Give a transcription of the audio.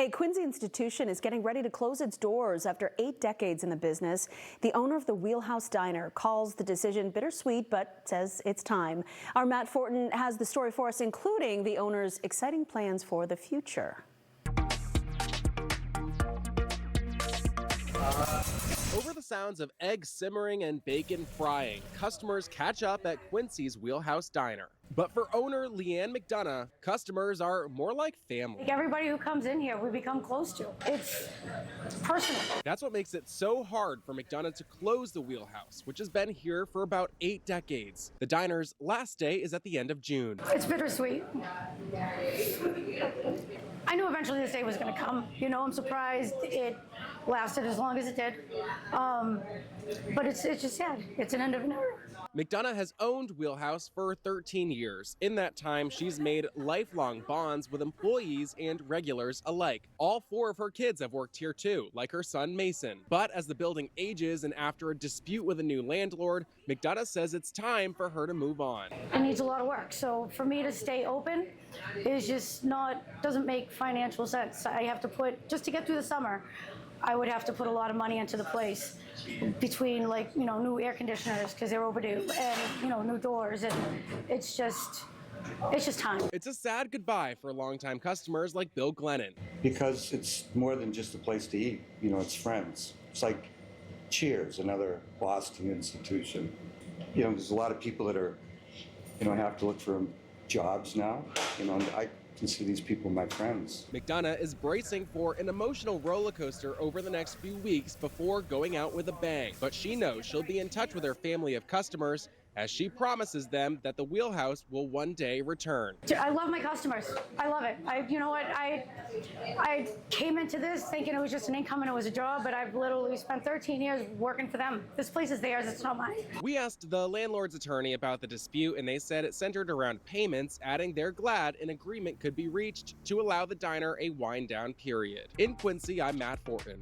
A Quincy institution is getting ready to close its doors after 8 decades in the business. The owner of the Wheelhouse diner calls the decision bittersweet, but says it's time. Our Matt Fortin has the story for us, including the owner's exciting plans for the future. Over the sounds of eggs simmering and bacon frying, customers catch up at Quincy's Wheelhouse Diner. But for owner Leanne McDonough, customers are more like family. Everybody who comes in here, we become close to. It's personal. That's what makes it so hard for McDonough to close the Wheelhouse, which has been here for about 8 decades. The diner's last day is at the end of June. It's bittersweet. I knew eventually this day was going to come. I'm surprised it lasted as long as it did. But it's just sad. It's an end of an era. McDonough has owned Wheelhouse for 13 years. In that time, she's made lifelong bonds with employees and regulars alike. All 4 of her kids have worked here too, like her son Mason. But as the building ages and after a dispute with a new landlord, McDonough says it's time for her to move on. It needs a lot of work. So for me to stay open is just doesn't make financial sense. I have to put, just to get through the summer, I would have to put a lot of money into the place between new air conditioners because they're overdue and new doors, and it's just time. It's a sad goodbye for longtime customers like Bill Glennon. Because it's more than just a place to eat, it's friends. It's like Cheers, another Boston institution. There's a lot of people that are, have to look for jobs now. I consider these people my friends. McDonough is bracing for an emotional roller coaster over the next few weeks before going out with a bang. But she knows she'll be in touch with her family of customers as she promises them that the Wheelhouse will one day return. I love my customers. I love it. I came into this thinking it was just an income and it was a job, but I've literally spent 13 years working for them. This place is theirs, it's not mine. We asked the landlord's attorney about the dispute, and they said it centered around payments, adding they're glad an agreement could be reached to allow the diner a wind-down period. In Quincy, I'm Matt Fortin.